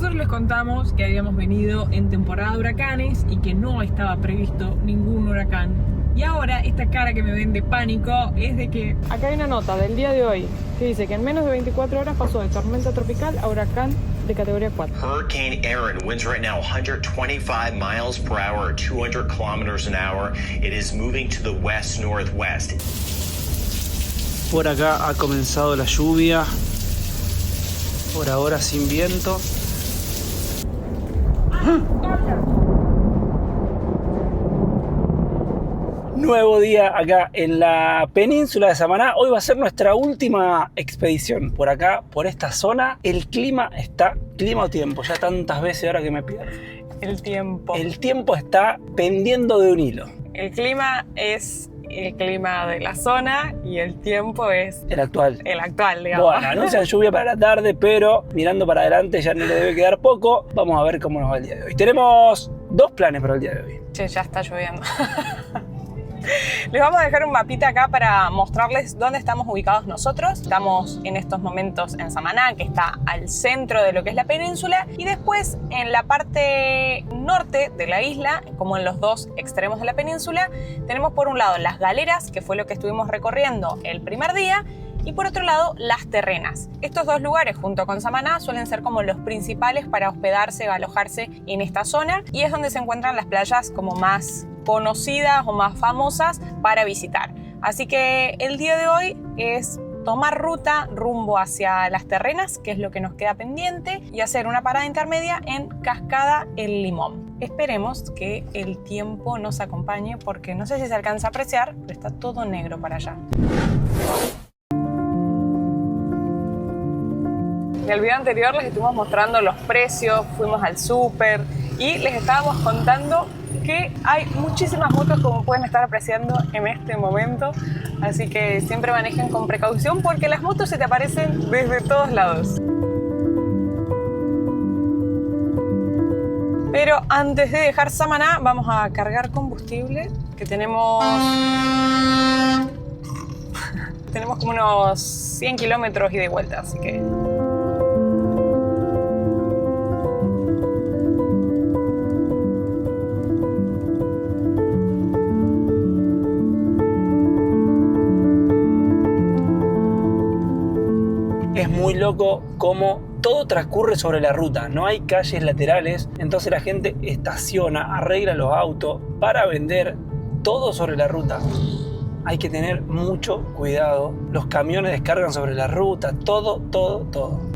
Nosotros les contamos que habíamos venido en temporada de huracanes y que no estaba previsto ningún huracán. Y ahora esta cara que me ven de pánico es de que... Acá hay una nota del día de hoy que dice que en menos de 24 horas pasó de tormenta tropical a huracán de categoría 4. Hurricane Erin, winds right now 125 miles per hour, 200 kilometers an hour. It is moving to the west-northwest. Por acá ha comenzado la lluvia, por ahora sin viento. Nuevo día acá en la península de Samaná. Hoy va a ser nuestra última expedición por acá, por esta zona. El clima está, clima o tiempo, ya tantas veces ahora que me pierdo. El tiempo. El tiempo está pendiendo de un hilo. El clima es el clima de la zona y el tiempo es El actual. el actual, digamos. Bueno, anuncian lluvia para la tarde, pero mirando para adelante ya no le debe quedar poco. Vamos a ver cómo nos va el día de hoy. Tenemos dos planes para el día de hoy. Che, ya está lloviendo. Les vamos a dejar un mapita acá para mostrarles dónde estamos ubicados nosotros. Estamos en estos momentos en Samaná, que está al centro de lo que es la península, y después en la parte norte de la isla, como en los dos extremos de la península, tenemos por un lado las galeras, que fue lo que estuvimos recorriendo el primer día, y por otro lado las terrenas. Estos dos lugares junto con Samaná suelen ser como los principales para hospedarse o alojarse en esta zona, y es donde se encuentran las playas como más conocidas o más famosas para visitar. Así que el día de hoy es tomar ruta rumbo hacia las terrenas, que es lo que nos queda pendiente, y hacer una parada intermedia en Cascada El Limón. Esperemos que el tiempo nos acompañe, porque no sé si se alcanza a apreciar, pero está todo negro para allá. En el video anterior les estuvimos mostrando los precios, fuimos al súper y les estábamos contando que hay muchísimas motos, como pueden estar apreciando en este momento, así que siempre manejen con precaución porque las motos se te aparecen desde todos lados. Pero antes de dejar Samaná vamos a cargar combustible, que tenemos como unos 100 kilómetros ida y vuelta, así que... Es muy loco cómo todo transcurre sobre la ruta, no hay calles laterales, entonces la gente estaciona, arregla los autos para vender todo sobre la ruta. Hay que tener mucho cuidado, los camiones descargan sobre la ruta, todo.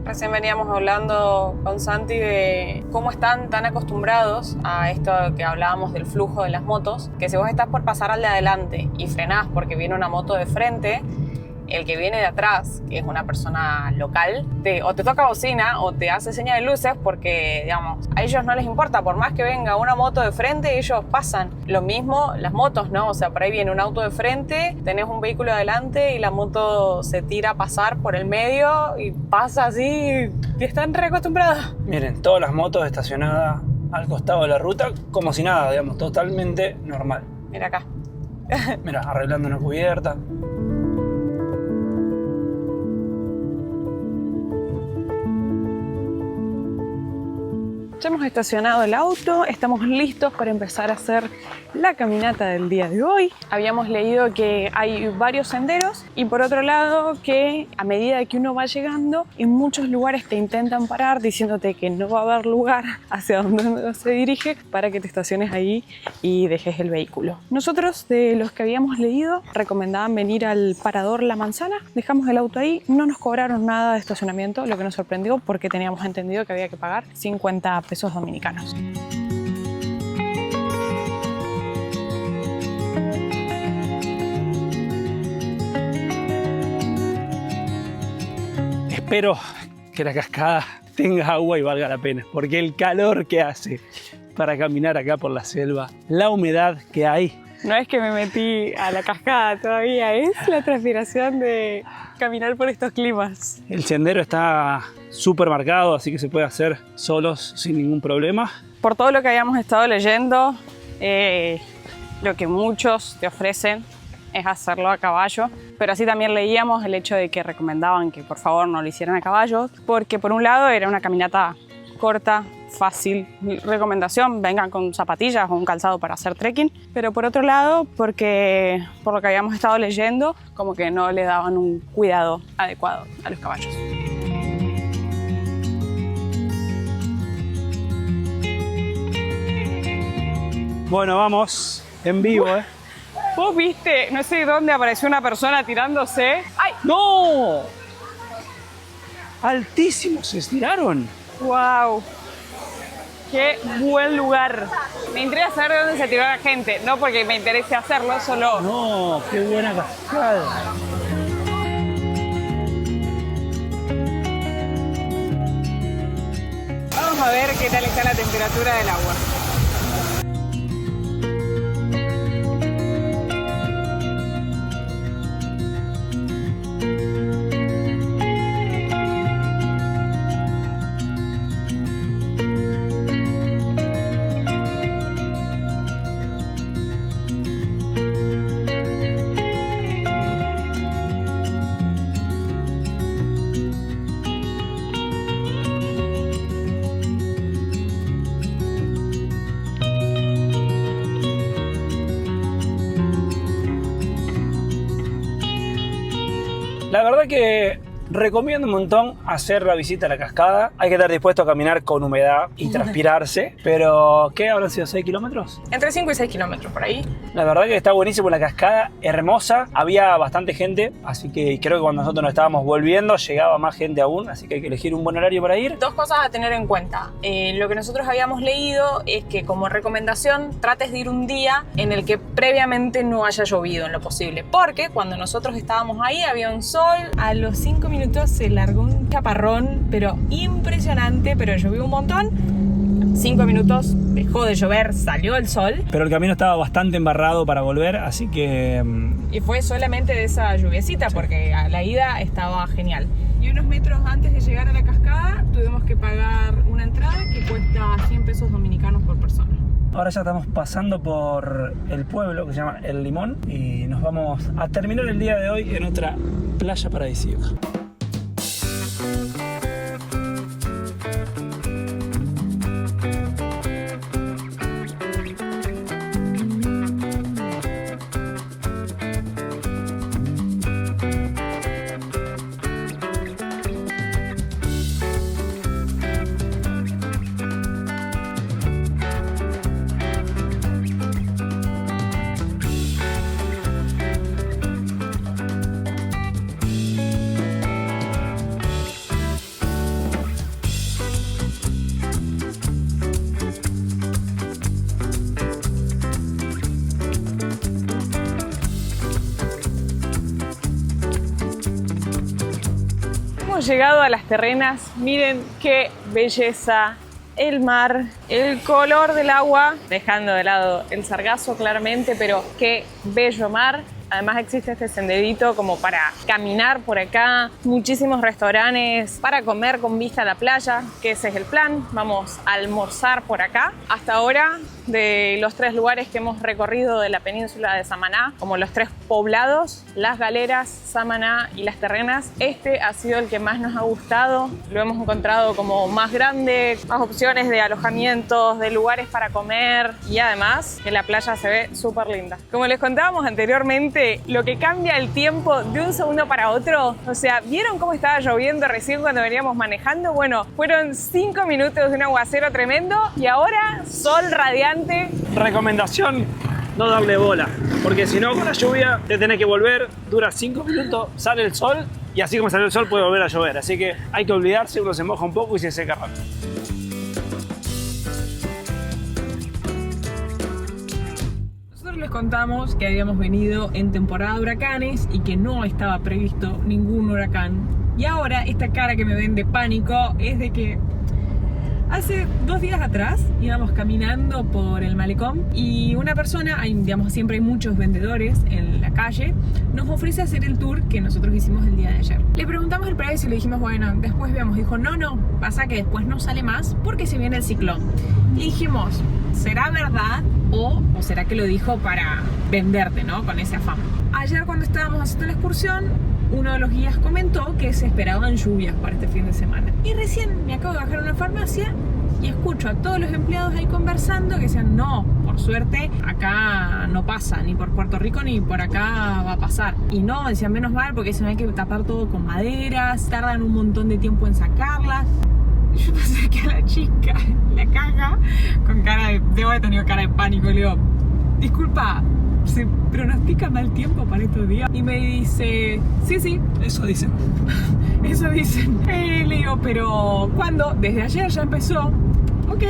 Recién veníamos hablando con Santi de cómo están tan acostumbrados a esto que hablábamos del flujo de las motos, que si vos estás por pasar al de adelante y frenás porque viene una moto de frente, el que viene de atrás, que es una persona local, o te toca bocina o te hace señal de luces porque, digamos, a ellos no les importa, por más que venga una moto de frente, ellos pasan. Lo mismo las motos, ¿no? O sea, por ahí viene un auto de frente, tenés un vehículo adelante y la moto se tira a pasar por el medio y pasa así y están reacostumbrados. Miren, todas las motos estacionadas al costado de la ruta, como si nada, digamos, totalmente normal. Mira acá. Mira, arreglando una cubierta. Ya hemos estacionado el auto, estamos listos para empezar a hacer la caminata del día de hoy. Habíamos leído que hay varios senderos y por otro lado que a medida que uno va llegando, en muchos lugares te intentan parar diciéndote que no va a haber lugar hacia donde uno se dirige para que te estaciones ahí y dejes el vehículo. Nosotros, de los que habíamos leído, recomendaban venir al Parador La Manzana, dejamos el auto ahí, no nos cobraron nada de estacionamiento, lo que nos sorprendió porque teníamos entendido que había que pagar 50 pesos dominicanos. Espero que la cascada tenga agua y valga la pena, porque el calor que hace para caminar acá por la selva, la humedad que hay. No es que me metí a la cascada todavía, es la transpiración de caminar por estos climas. El sendero está súper marcado, así que se puede hacer solos sin ningún problema. Por todo lo que habíamos estado leyendo, lo que muchos te ofrecen es hacerlo a caballo, pero así también leíamos el hecho de que recomendaban que por favor no lo hicieran a caballo, porque por un lado era una caminata corta, fácil. Recomendación, vengan con zapatillas o un calzado para hacer trekking. Pero por otro lado, porque por lo que habíamos estado leyendo, como que no le daban un cuidado adecuado a los caballos. Bueno, vamos en vivo, ¿eh? ¿Vos viste? No sé dónde apareció una persona tirándose. ¡Ay! ¡No! Altísimos se estiraron. ¡Wow! ¡Qué buen lugar! Me interesa saber de dónde se tiró la gente. No porque me interese hacerlo, solo... No, qué buena cascada. Vamos a ver qué tal está la temperatura del agua. La verdad que recomiendo un montón hacer la visita a la cascada. Hay que estar dispuesto a caminar con humedad y transpirarse. Pero, ¿qué habrán sido? ¿6 kilómetros? Entre 5 y 6 kilómetros por ahí. La verdad que está buenísimo la cascada, hermosa. Había bastante gente, así que creo que cuando nosotros nos estábamos volviendo llegaba más gente aún. Así que hay que elegir un buen horario para ir. Dos cosas a tener en cuenta. Lo que nosotros habíamos leído es que como recomendación trates de ir un día en el que previamente no haya llovido en lo posible. Porque cuando nosotros estábamos ahí había un sol, a los 5 minutos se largó un chaparrón, pero impresionante, pero llovió un montón. 5 minutos dejó de llover, salió el sol. Pero el camino estaba bastante embarrado para volver, así que... Y fue solamente de esa lluviecita, porque a la ida estaba genial. Y unos metros antes de llegar a la cascada tuvimos que pagar una entrada que cuesta 100 pesos dominicanos por persona. Ahora ya estamos pasando por el pueblo que se llama El Limón y nos vamos a terminar el día de hoy en otra playa paradisíaca. Hemos llegado a las terrenas, miren qué belleza, el mar, el color del agua, dejando de lado el sargazo claramente, pero qué bello mar. Además existe este senderito como para caminar por acá, muchísimos restaurantes para comer con vista a la playa, que ese es el plan. Vamos a almorzar por acá. Hasta ahora, de los 3 lugares que hemos recorrido de la península de Samaná, como los 3 poblados, Las Galeras, Samaná y Las Terrenas, este ha sido el que más nos ha gustado. Lo hemos encontrado como más grande, más opciones de alojamientos, de lugares para comer y además que la playa se ve súper linda. Como les contábamos anteriormente, lo que cambia el tiempo de un segundo para otro, o sea, ¿vieron cómo estaba lloviendo recién cuando veníamos manejando? Bueno, fueron 5 minutos de un aguacero tremendo y ahora sol radiante. Recomendación, no darle bola, porque si no con la lluvia te tenés que volver, dura 5 minutos, sale el sol y así como sale el sol puede volver a llover, así que hay que olvidarse, uno se moja un poco y se seca rápido. Les contamos que habíamos venido en temporada de huracanes y que no estaba previsto ningún huracán. Y ahora esta cara que me ven de pánico es de que hace 2 días atrás íbamos caminando por el malecón y una persona, digamos, siempre hay muchos vendedores en la calle, nos ofrece hacer el tour que nosotros hicimos el día de ayer. Le preguntamos el precio y le dijimos, bueno, después veamos. Dijo, no, pasa que después no sale más porque se viene el ciclón. Y dijimos, ¿será verdad o será que lo dijo para venderte, ¿no? Con ese afán. Ayer cuando estábamos haciendo la excursión, uno de los guías comentó que se esperaban lluvias para este fin de semana. Y recién me acabo de bajar a una farmacia y escucho a todos los empleados ahí conversando que decían, no, por suerte acá no pasa, ni por Puerto Rico ni por acá va a pasar. Y no, decían, menos mal, porque se me hay que tapar todo con maderas, tardan un montón de tiempo en sacarlas. Y yo pensé que a la chica, la caja, con cara de, debo haber tenido cara de pánico, le digo, disculpa, ¿se pronostica mal tiempo para estos días? Y me dice, sí, Eso dicen. eso dicen. Le digo, pero ¿cuándo? Desde ayer ya empezó. Ok.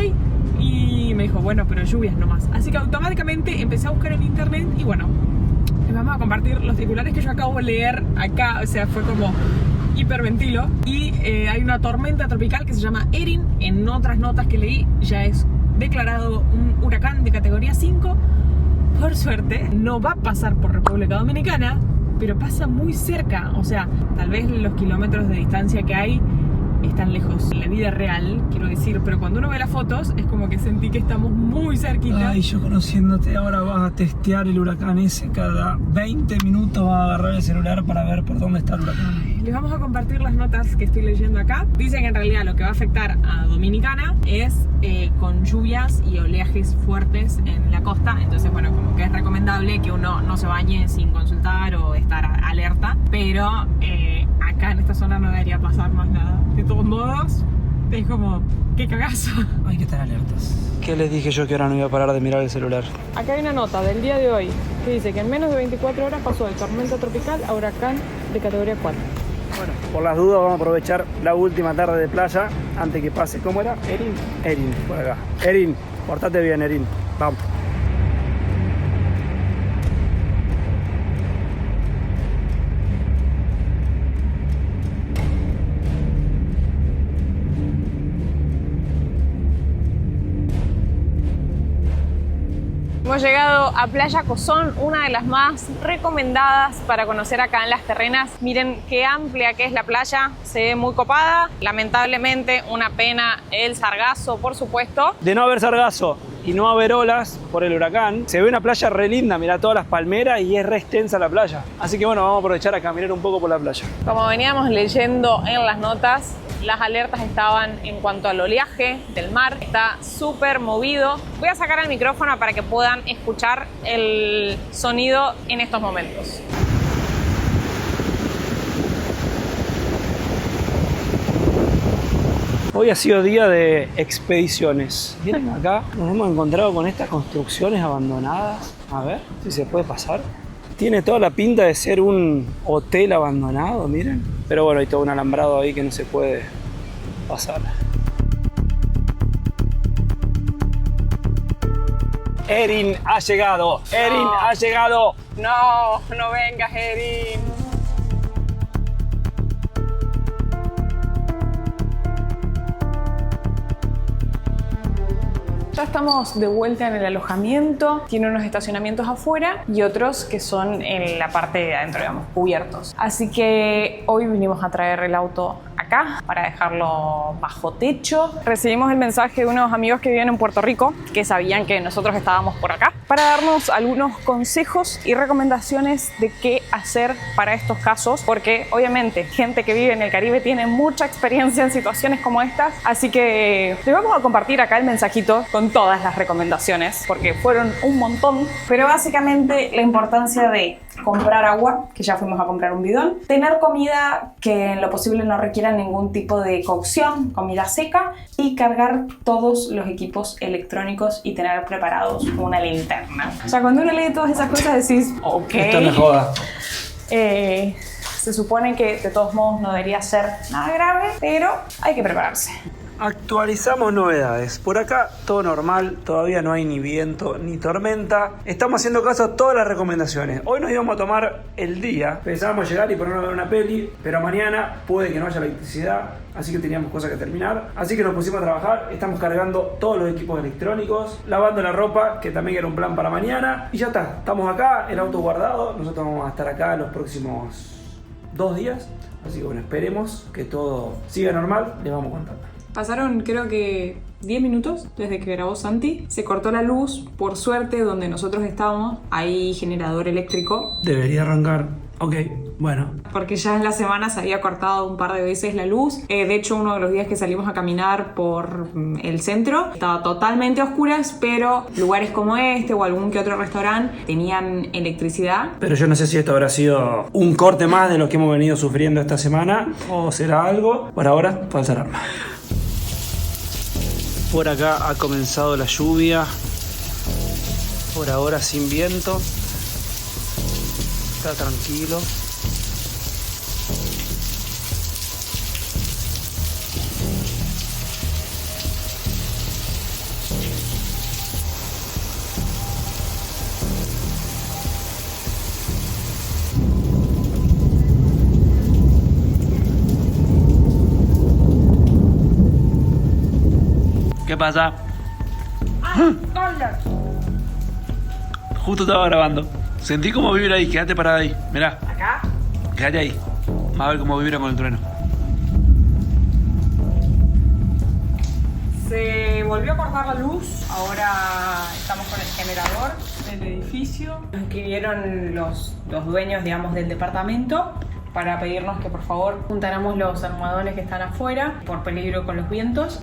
Y me dijo, bueno, pero lluvias nomás. Así que automáticamente empecé a buscar en internet y bueno, les vamos a compartir los titulares que yo acabo de leer acá. O sea, fue como hiperventilo. Y hay una tormenta tropical que se llama Erin. En otras notas que leí ya es declarado un huracán de categoría 5. Por suerte, no va a pasar por República Dominicana, pero pasa muy cerca. O sea, tal vez los kilómetros de distancia que hay están lejos. En la vida real, quiero decir, pero cuando uno ve las fotos, es como que sentí que estamos muy cerquita. Ay, yo conociéndote, ahora vas a testear el huracán ese. Cada 20 minutos vas a agarrar el celular para ver por dónde está el huracán. Ay, les vamos a compartir las notas que estoy leyendo acá. Dicen que en realidad lo que va a afectar a Dominicana es con lluvias y oleajes fuertes en la costa. Entonces, bueno, como que es recomendable que uno no se bañe sin consultar o estar alerta. Pero acá en esta zona no debería pasar más nada. De todos modos, es como, qué cagazo. Hay que estar alertas. ¿Qué les dije yo que ahora no iba a parar de mirar el celular? Acá hay una nota del día de hoy que dice que en menos de 24 horas pasó de tormenta tropical a huracán de categoría 4. Bueno, por las dudas vamos a aprovechar la última tarde de playa antes que pase. ¿Cómo era? Erin, por acá. Erin, portate bien, Erin. Vamos. Hemos llegado a Playa Cozón, una de las más recomendadas para conocer acá en Las Terrenas. Miren qué amplia que es la playa, se ve muy copada. Lamentablemente, una pena el sargazo, por supuesto. De no haber sargazo y no haber olas por el huracán, se ve una playa re linda, mirá todas las palmeras y es re extensa la playa. Así que bueno, vamos a aprovechar a caminar un poco por la playa. Como veníamos leyendo en las notas, las alertas estaban en cuanto al oleaje del mar. Está súper movido. Voy a sacar el micrófono para que puedan escuchar el sonido en estos momentos. Hoy ha sido día de expediciones. Miren acá, nos hemos encontrado con estas construcciones abandonadas. A ver si se puede pasar. Tiene toda la pinta de ser un hotel abandonado, miren. Pero bueno, hay todo un alambrado ahí que no se puede pasar. Erin ha llegado. Erin ha llegado. No, no vengas, Erin. Ya estamos de vuelta en el alojamiento. Tiene unos estacionamientos afuera y otros que son en la parte de adentro, digamos, cubiertos. Así que hoy vinimos a traer el auto acá para dejarlo bajo techo. Recibimos el mensaje de unos amigos que viven en Puerto Rico que sabían que nosotros estábamos por acá para darnos algunos consejos y recomendaciones de qué hacer para estos casos, porque obviamente gente que vive en el Caribe tiene mucha experiencia en situaciones como estas, así que les vamos a compartir acá el mensajito con todas las recomendaciones porque fueron un montón, pero básicamente la importancia de comprar agua, que ya fuimos a comprar un bidón, tener comida que en lo posible no requiera ningún tipo de cocción, comida seca, y cargar todos los equipos electrónicos y tener preparados una linterna. O sea, cuando uno lee todas esas cosas decís, ok, esto me joda. Se supone que de todos modos no debería ser nada grave, pero hay que prepararse. Actualizamos novedades. Por acá todo normal, todavía no hay ni viento ni tormenta. Estamos haciendo caso a todas las recomendaciones. Hoy nos íbamos a tomar el día. Pensábamos llegar y ponernos a ver una peli, pero mañana puede que no haya electricidad, así que teníamos cosas que terminar. Así que nos pusimos a trabajar, estamos cargando todos los equipos electrónicos, lavando la ropa, que también era un plan para mañana. Y ya está, estamos acá, el auto guardado. Nosotros vamos a estar acá los próximos 2 días. Así que bueno, esperemos que todo siga normal, les vamos contando. Pasaron creo que 10 minutos desde que grabó Santi. Se cortó la luz. Por suerte, donde nosotros estábamos, hay generador eléctrico. Debería arrancar Ok, bueno. Porque ya en la semana se había cortado un par de veces la luz. De hecho, uno de los días que salimos a caminar por el centro estaba totalmente a oscuras, pero lugares como este o algún que otro restaurante tenían electricidad. Pero yo no sé si esto habrá sido un corte más de lo que hemos venido sufriendo esta semana o será algo. Por ahora, falsa alarma. Por acá ha comenzado la lluvia. Por ahora sin viento. Está tranquilo. ¿Qué pasa? Justo estaba grabando. Sentí cómo vibra ahí, quédate parada ahí. Mirá. ¿Acá? Quédate ahí. Vamos a ver cómo vibra con el trueno. Se volvió a cortar la luz. Ahora estamos con el generador del edificio. Nos escribieron los dueños, digamos, del departamento para pedirnos que por favor juntáramos los almohadones que están afuera por peligro con los vientos.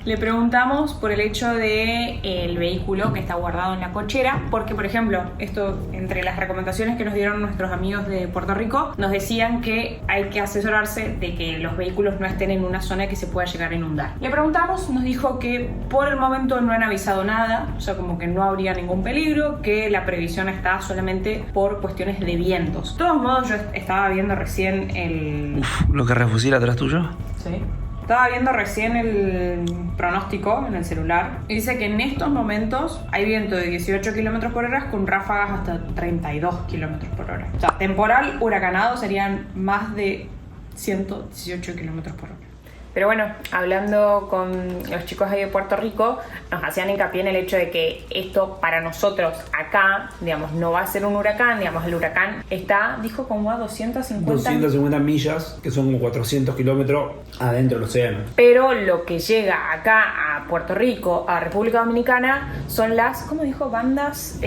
Le preguntamos por el hecho de el vehículo que está guardado en la cochera, porque por ejemplo, esto entre las recomendaciones que nos dieron nuestros amigos de Puerto Rico, nos decían que hay que asesorarse de que los vehículos no estén en una zona que se pueda llegar a inundar. Le preguntamos, nos dijo que por el momento no han avisado nada, o sea, como que no habría ningún peligro, que la previsión está solamente por cuestiones de vientos. De todos modos, yo estaba viendo recién el... ¿Lo que refusila atrás tuyo? Sí. Estaba viendo recién el pronóstico en el celular. Y dice que en estos momentos hay viento de 18 km por hora con ráfagas hasta 32 km por hora. O sea, temporal huracanado serían más de 118 km por hora. Pero bueno, hablando con los chicos ahí de Puerto Rico, nos hacían hincapié en el hecho de que esto para nosotros acá, digamos, no va a ser un huracán, digamos, el huracán está, dijo, como a 250 millas, que son como 400 kilómetros adentro del océano. Pero lo que llega acá a Puerto Rico, a República Dominicana, son las, ¿cómo dijo? Bandas...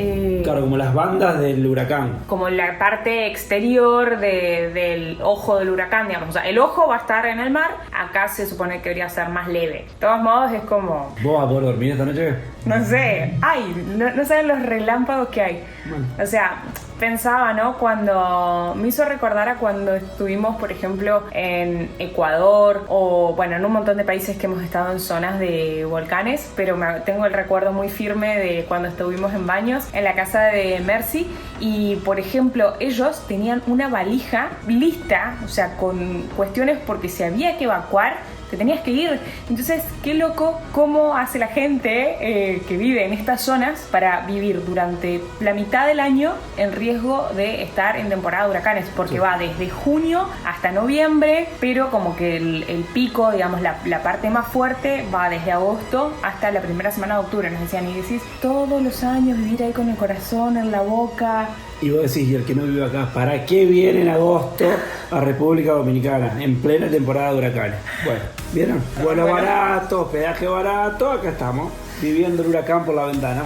Claro, como las bandas del huracán. Como la parte exterior del ojo del huracán, digamos. O sea, el ojo va a estar en el mar, acá se supone que debería ser más leve. De todos modos, es como... ¿Vos vas a poder dormir esta noche? No sé. Ay, no saben los relámpagos que hay. Bueno. O sea, pensaba, ¿no? Cuando me hizo recordar a cuando estuvimos, por ejemplo, en Ecuador o, bueno, en un montón de países que hemos estado en zonas de volcanes, pero tengo el recuerdo muy firme de cuando estuvimos en Baños, en la casa de Mercy, y, por ejemplo, ellos tenían una valija lista, o sea, con cuestiones porque se había que evacuar, te tenías que ir. Entonces, qué loco cómo hace la gente que vive en estas zonas para vivir durante la mitad del año en riesgo de estar en temporada de huracanes, porque sí, va desde junio hasta noviembre, pero como que el pico, digamos, la parte más fuerte va desde agosto hasta la primera semana de octubre. Nos decían, y decís, todos los años vivir ahí con el corazón en la boca. Y vos decís, y el que no vive acá, ¿para qué viene en agosto a República Dominicana en plena temporada de huracanes? Bueno, ¿vieron? Vuelo barato, hospedaje barato, acá estamos, viviendo el huracán por la ventana.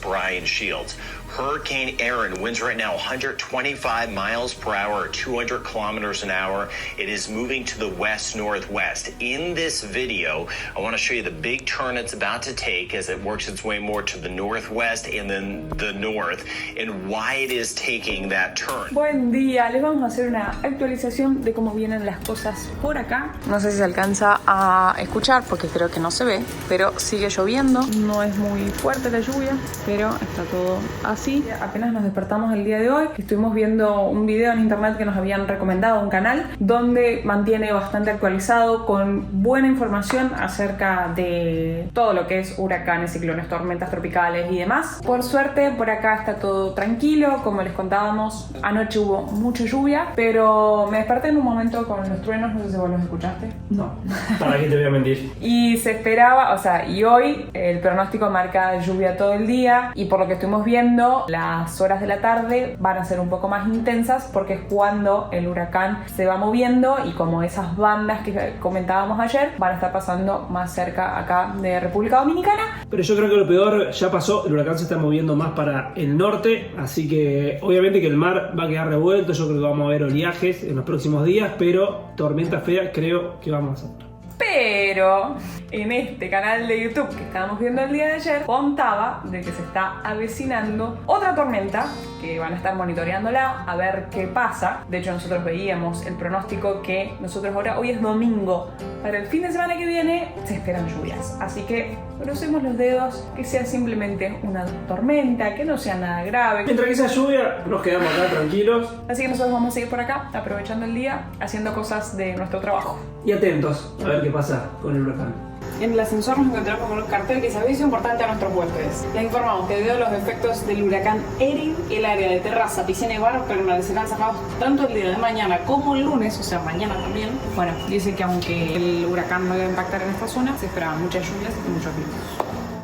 Brian Shields. Hurricane Erin, winds right now 125 miles per hour, 200 kilometers an hour. It is moving to the west-northwest. In this video, I want to show you the big turn it's about to take as it works its way more to the northwest and then the north, and why it is taking that turn. Buen día, les vamos a hacer una actualización de cómo vienen las cosas por acá. No sé si se alcanza a escuchar porque creo que no se ve, pero sigue lloviendo. No es muy fuerte la lluvia, pero está todo así. Apenas nos despertamos el día de hoy, estuvimos viendo un video en internet que nos habían recomendado, un canal donde mantiene bastante actualizado con buena información acerca de todo lo que es huracanes, ciclones, tormentas tropicales y demás. Por suerte por acá está todo tranquilo, como les contábamos, anoche hubo mucha lluvia, pero me desperté en un momento con los truenos, no sé si vos los escuchaste. No, ¿para qué te voy a mentir? Y se esperaba, o sea, y hoy el pronóstico marca lluvia todo el día, y por lo que estuvimos viendo pero las horas de la tarde van a ser un poco más intensas porque es cuando el huracán se va moviendo y como esas bandas que comentábamos ayer van a estar pasando más cerca acá de República Dominicana. Pero yo creo que lo peor ya pasó, el huracán se está moviendo más para el norte, así que obviamente que el mar va a quedar revuelto, yo creo que vamos a ver oleajes en los próximos días, pero tormenta fea creo que vamos a ver. Pero en este canal de YouTube que estábamos viendo el día de ayer, contaba de que se está avecinando otra tormenta, que van a estar monitoreándola a ver qué pasa. De hecho, nosotros veíamos el pronóstico que nosotros ahora, hoy es domingo, para el fin de semana que viene se esperan lluvias. Así que crucemos los dedos, que sea simplemente una tormenta, que no sea nada grave. Mientras que sea lluvia, nos quedamos acá tranquilos. Así que nosotros vamos a seguir por acá, aprovechando el día, haciendo cosas de nuestro trabajo. Y atentos a ver qué pasa con el huracán. En el ascensor nos encontramos con un cartel que dice aviso importante a nuestros huéspedes. Les informamos que debido a los efectos del huracán Erin, el área de terraza, piscina y bar permanecerán cerrados tanto el día de mañana como el lunes, o sea, mañana también. Bueno, dice que aunque el huracán no iba a impactar en esta zona, se esperaban muchas lluvias y muchos vientos.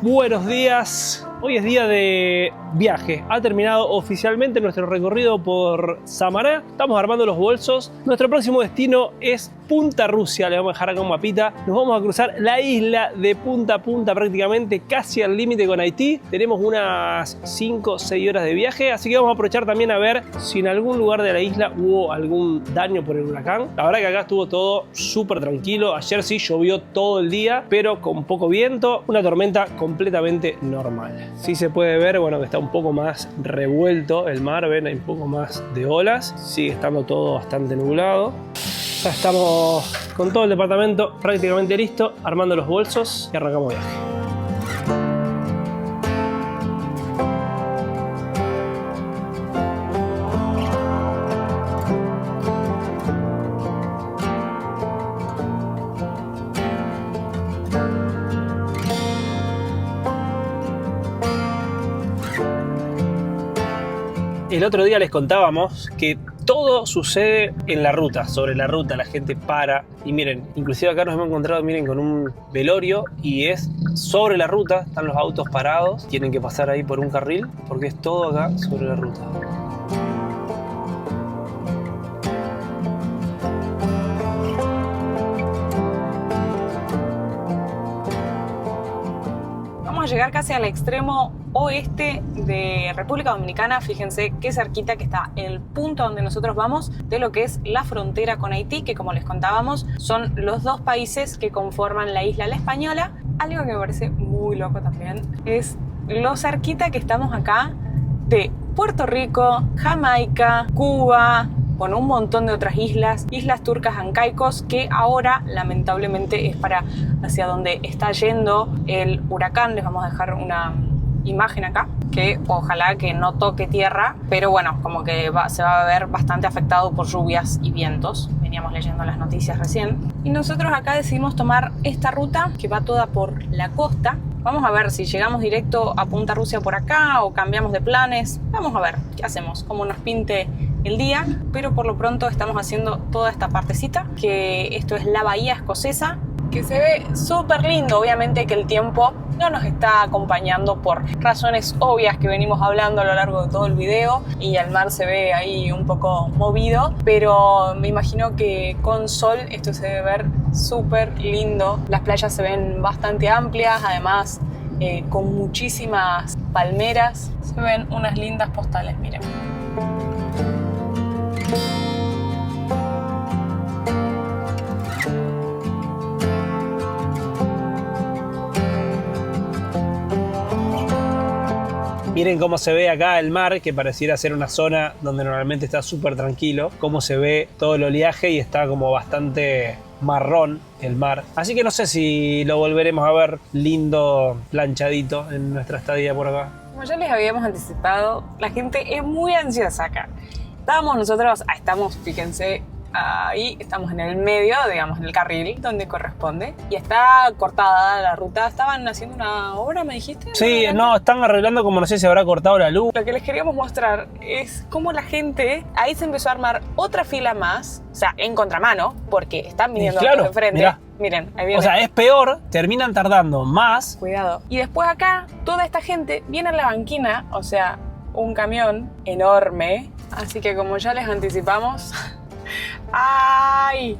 Buenos días, hoy es día de viaje. Ha terminado oficialmente nuestro recorrido por Samaná. Estamos armando los bolsos. Nuestro próximo destino es Punta Rusia. Le vamos a dejar acá un mapita. Nos vamos a cruzar la isla de punta a punta, prácticamente casi al límite con Haití. Tenemos unas 5 o 6 horas de viaje, así que vamos a aprovechar también a ver si en algún lugar de la isla hubo algún daño por el huracán. La verdad que acá estuvo todo súper tranquilo. Ayer sí llovió todo el día, pero con poco viento. Una tormenta completamente normal. Sí se puede ver, bueno, que está un poco más revuelto el mar, ven, hay un poco más de olas. Sigue estando todo bastante nublado. Ya estamos con todo el departamento prácticamente listo, armando los bolsos y arrancamos viaje. El otro día les contábamos que todo sucede en la ruta, sobre la ruta, la gente para y miren, inclusive acá nos hemos encontrado, miren, con un velorio y es sobre la ruta, están los autos parados, tienen que pasar ahí por un carril porque es todo acá sobre la ruta. Vamos a llegar casi al extremo oeste de República Dominicana. Fíjense qué cerquita que está el punto donde nosotros vamos de lo que es la frontera con Haití, que como les contábamos son los dos países que conforman la isla La Española. Algo que me parece muy loco también es lo cerquita que estamos acá de Puerto Rico, Jamaica, Cuba, con un montón de otras islas turcas en Caicos, que ahora lamentablemente es para hacia donde está yendo el huracán. Les vamos a dejar una imagen acá, que ojalá que no toque tierra, pero bueno, como que se va a ver bastante afectado por lluvias y vientos. Veníamos leyendo las noticias recién. Y nosotros acá decidimos tomar esta ruta que va toda por la costa. Vamos a ver si llegamos directo a Punta Rusia por acá o cambiamos de planes. Vamos a ver qué hacemos, cómo nos pinte el día, pero por lo pronto estamos haciendo toda esta partecita, que esto es la bahía escocesa, que se ve súper lindo. Obviamente que el tiempo no nos está acompañando por razones obvias que venimos hablando a lo largo de todo el video, y el mar se ve ahí un poco movido, pero me imagino que con sol esto se debe ver súper lindo. Las playas se ven bastante amplias, además con muchísimas palmeras. Se ven unas lindas postales, miren. Miren cómo se ve acá el mar, que pareciera ser una zona donde normalmente está súper tranquilo. Cómo se ve todo el oleaje y está como bastante marrón el mar. Así que no sé si lo volveremos a ver lindo, planchadito en nuestra estadía por acá. Como ya les habíamos anticipado, la gente es muy ansiosa acá. Estamos, fíjense, ahí estamos en el medio, digamos, en el carril donde corresponde, y está cortada la ruta. Estaban haciendo una obra, ¿me dijiste? Sí, no, están arreglando, como no sé si habrá cortado la luz. Lo que les queríamos mostrar es cómo la gente, ahí se empezó a armar otra fila más, o sea, en contramano, porque están viniendo claro, de frente. Mirá. Miren, ahí viene. O sea, es peor, terminan tardando más. Cuidado. Y después acá, toda esta gente viene a la banquina, o sea, un camión enorme, así que como ya les anticipamos, ¡ay!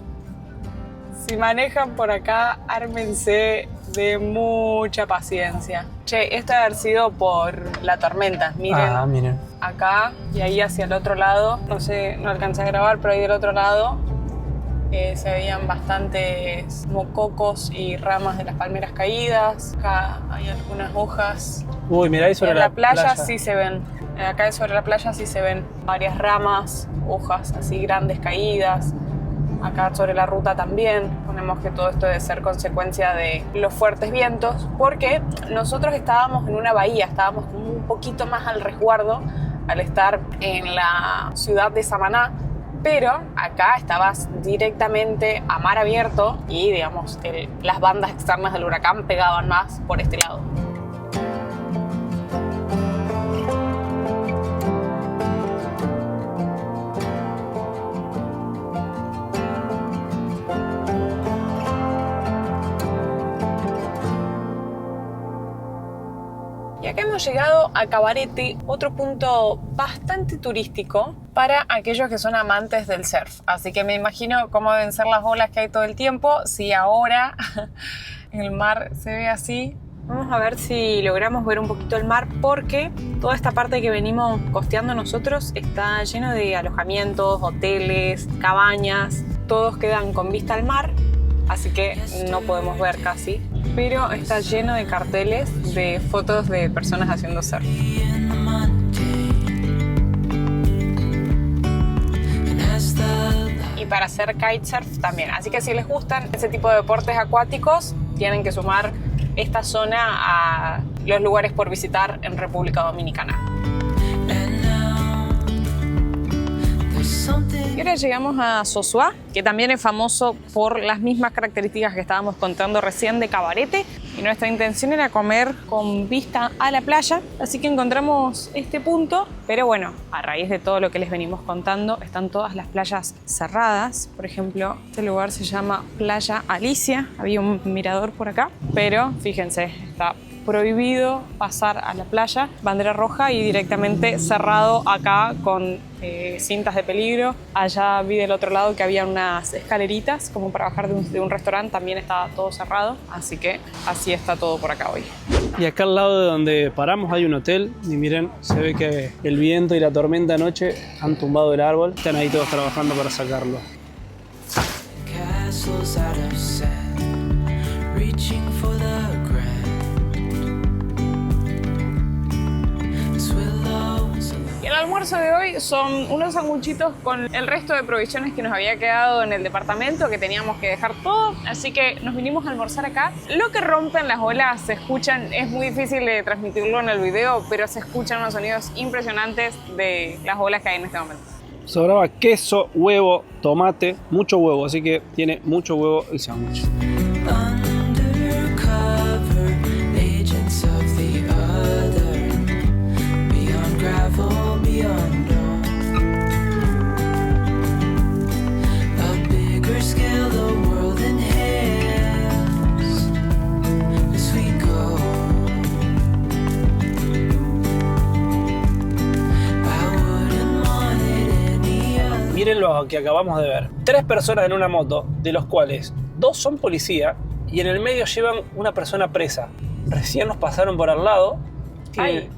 Si manejan por acá, ármense de mucha paciencia. Che, esto debe haber sido por la tormenta, miren. Miren. Acá y ahí hacia el otro lado, no sé, no alcancé a grabar, pero ahí del otro lado se veían bastantes mococos y ramas de las palmeras caídas. Acá hay algunas hojas. Uy, mirá ahí sobre en la playa sí se ven. Acá sobre la playa sí se ven varias ramas, hojas así grandes caídas. Acá sobre la ruta también. Ponemos que todo esto debe ser consecuencia de los fuertes vientos, porque nosotros estábamos en una bahía, estábamos como un poquito más al resguardo al estar en la ciudad de Samaná, pero acá estabas directamente a mar abierto y, digamos, las bandas externas del huracán pegaban más por este lado. Y acá hemos llegado a Cabarete, otro punto bastante turístico para aquellos que son amantes del surf. Así que me imagino cómo deben ser las olas que hay todo el tiempo. Si ahora el mar se ve así, vamos a ver si logramos ver un poquito el mar, porque toda esta parte que venimos costeando nosotros está lleno de alojamientos, hoteles, cabañas. Todos quedan con vista al mar, así que no podemos ver casi. Pero está lleno de carteles de fotos de personas haciendo surf. Y para hacer kitesurf también. Así que si les gustan ese tipo de deportes acuáticos, tienen que sumar esta zona a los lugares por visitar en República Dominicana. Y ahora llegamos a Sosúa, que también es famoso por las mismas características que estábamos contando recién de Cabarete. Y nuestra intención era comer con vista a la playa, así que encontramos este punto. Pero bueno, a raíz de todo lo que les venimos contando, están todas las playas cerradas. Por ejemplo, este lugar se llama Playa Alicia. Había un mirador por acá, pero fíjense, está prohibido pasar a la playa, bandera roja, y directamente cerrado acá con cintas de peligro. Allá vi del otro lado que había unas escaleritas como para bajar de un restaurante, también estaba todo cerrado, así que así está todo por acá hoy. Y acá al lado de donde paramos hay un hotel y miren, se ve que el viento y la tormenta anoche han tumbado el árbol. Están ahí todos trabajando para sacarlo. Y el almuerzo de hoy son unos sanguchitos con el resto de provisiones que nos había quedado en el departamento, que teníamos que dejar todo, así que nos vinimos a almorzar acá. Lo que rompen las olas se escuchan, es muy difícil de transmitirlo en el video, pero se escuchan unos sonidos impresionantes de las olas que hay en este momento. Sobraba queso, huevo, tomate, mucho huevo, así que tiene mucho huevo el sándwich. Miren lo que acabamos de ver. 3 personas en una moto, de los cuales 2 son policía y en el medio llevan una persona presa. Recién nos pasaron por al lado. Ay.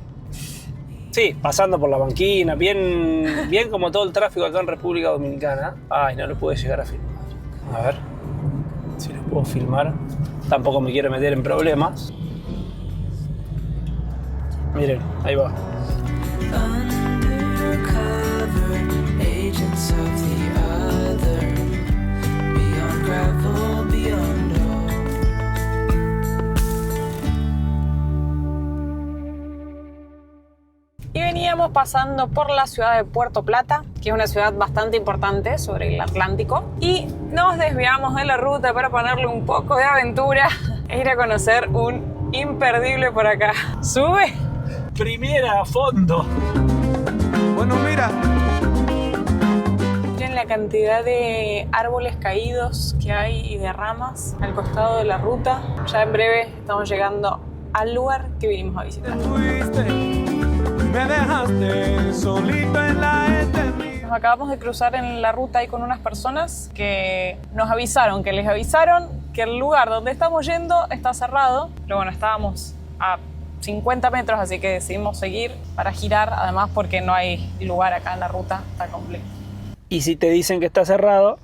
Sí, pasando por la banquina, bien como todo el tráfico acá en República Dominicana. Ay, no lo pude llegar a filmar. A ver si lo puedo filmar. Tampoco me quiero meter en problemas. Miren, ahí va. Y veníamos pasando por la ciudad de Puerto Plata, que es una ciudad bastante importante sobre el Atlántico, y nos desviamos de la ruta para ponerle un poco de aventura e ir a conocer un imperdible por acá. ¡Sube! Primera a fondo. Bueno, mira. Miren la cantidad de árboles caídos que hay y de ramas al costado de la ruta. Ya en breve estamos llegando al lugar que vinimos a visitar. Fuiste. me dejaste solito en la eternidad. Nos acabamos de cruzar en la ruta ahí con unas personas que nos avisaron, que les avisaron que el lugar donde estamos yendo está cerrado. Pero bueno, estábamos a 50 metros, así que decidimos seguir para girar, además porque no hay lugar acá en la ruta, está complejo. Y si te dicen que está cerrado,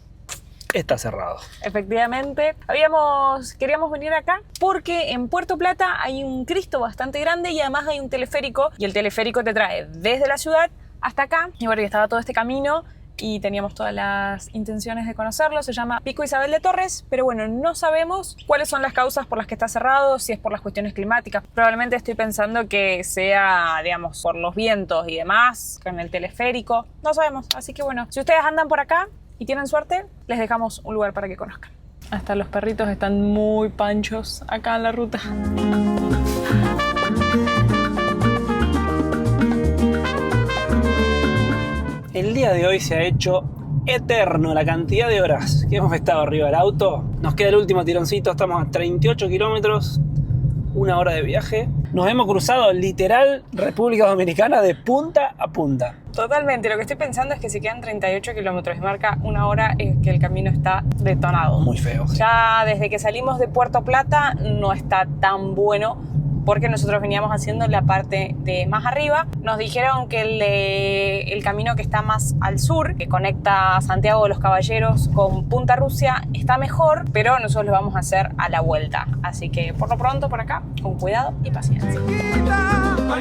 está cerrado. Efectivamente, queríamos venir acá porque en Puerto Plata hay un Cristo bastante grande y además hay un teleférico, y el teleférico te trae desde la ciudad hasta acá. Y bueno, estaba todo este camino y teníamos todas las intenciones de conocerlo. Se llama Pico Isabel de Torres, pero bueno, no sabemos cuáles son las causas por las que está cerrado, si es por las cuestiones climáticas. Probablemente estoy pensando que sea, digamos, por los vientos y demás, con el teleférico. No sabemos, así que bueno, si ustedes andan por acá y tienen suerte, les dejamos un lugar para que conozcan. Hasta los perritos están muy panchos acá en la ruta. El día de hoy se ha hecho eterno la cantidad de horas que hemos estado arriba del auto. Nos queda el último tironcito, estamos a 38 kilómetros, 1 hora de viaje. Nos hemos cruzado literal República Dominicana de punta a punta. Totalmente, lo que estoy pensando es que si quedan 38 kilómetros y marca 1 hora es que el camino está detonado. Muy feo. Ya desde que salimos de Puerto Plata no está tan bueno, porque nosotros veníamos haciendo la parte de más arriba. Nos dijeron que el camino que está más al sur, que conecta Santiago de los Caballeros con Punta Rusia, está mejor, pero nosotros lo vamos a hacer a la vuelta. Así que por lo pronto por acá, con cuidado y paciencia. Estoy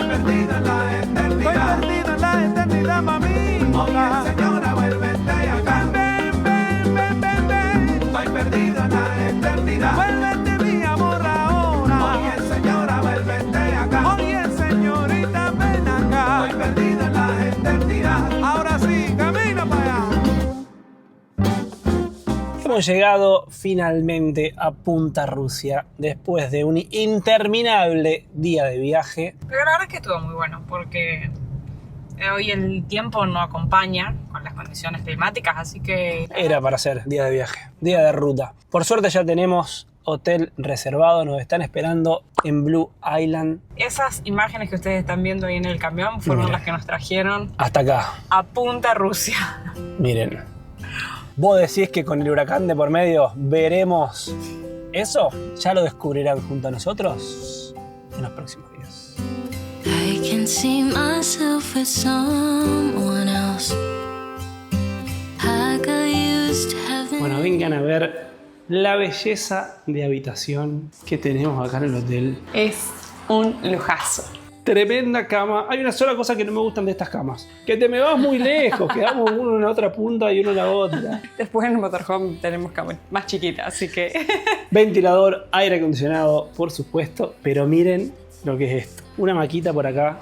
perdido en la eternidad. Estoy perdido en la eternidad, mami. Oye, señora, vuélvete acá. Ven, ven, ven, ven, ven. Estoy perdido en la eternidad. Vuélvete, mi amor, ahora. Oye, señora, vuélvete acá. Oye, señorita, ven acá. Estoy perdido en la eternidad. Ahora sí, camina para allá. Hemos llegado finalmente a Punta Rusia después de un interminable día de viaje. Pero la verdad es que estuvo muy bueno, porque hoy el tiempo no acompaña con las condiciones climáticas, así que Era para hacer día de viaje, día de ruta. Por suerte ya tenemos hotel reservado, nos están esperando en Blue Island. esas imágenes que ustedes están viendo ahí en el camión fueron Mira. las que nos trajeron Hasta acá, a Punta Rusia. miren. ¿Vos decís que con el huracán de por medio veremos eso? Ya lo descubrirán junto a nosotros en los próximos días. I can see myself with someone else. I got used to having. Bueno, vengan a ver la belleza de habitación que tenemos acá en el hotel. Es un lujazo. Tremenda cama. Hay una sola cosa que no me gustan de estas camas. Que te me vas muy lejos. Quedamos uno en la otra punta y uno en la otra. Después en el motorhome tenemos cama más chiquita, así que Ventilador, aire acondicionado, por supuesto. Pero miren lo que es esto. Una maquita por acá.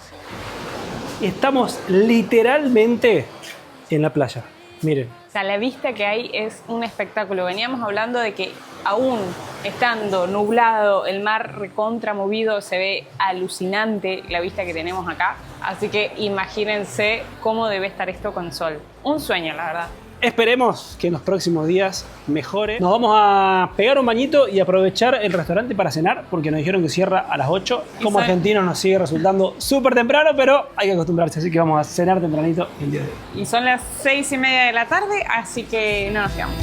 Estamos literalmente en la playa. Miren. o sea, la vista que hay es un espectáculo. Veníamos hablando de que aún estando nublado, el mar recontra movido, se ve alucinante la vista que tenemos acá. Así que imagínense cómo debe estar esto con sol. Un sueño, la verdad. Esperemos que en los próximos días mejore. Nos vamos a pegar un bañito y aprovechar el restaurante para cenar, porque nos dijeron que cierra a las 8. Como argentinos nos sigue resultando súper temprano, pero hay que acostumbrarse, así que vamos a cenar tempranito el día de hoy. Y son las 6:30 de la tarde, así que no nos quedamos.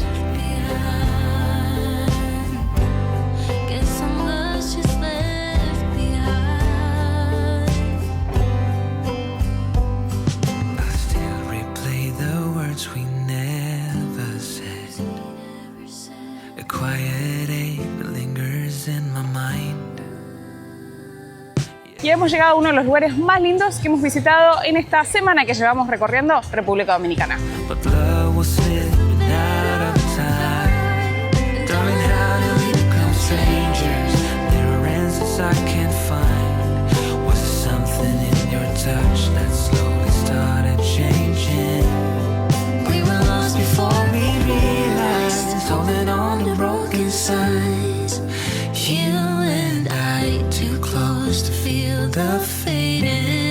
Guess some love's just left behind. I still replay the words we never said. A quiet ache lingers in my mind. Y hemos llegado a uno de los lugares más lindos que hemos visitado en esta semana que llevamos recorriendo República Dominicana. But love will slip out of time. Darling, how do we become strangers? There are answers I can't find. Was there something in your touch that slowly started changing? We were lost before we realized, holding on to broken signs. You and I too close to feel the fading.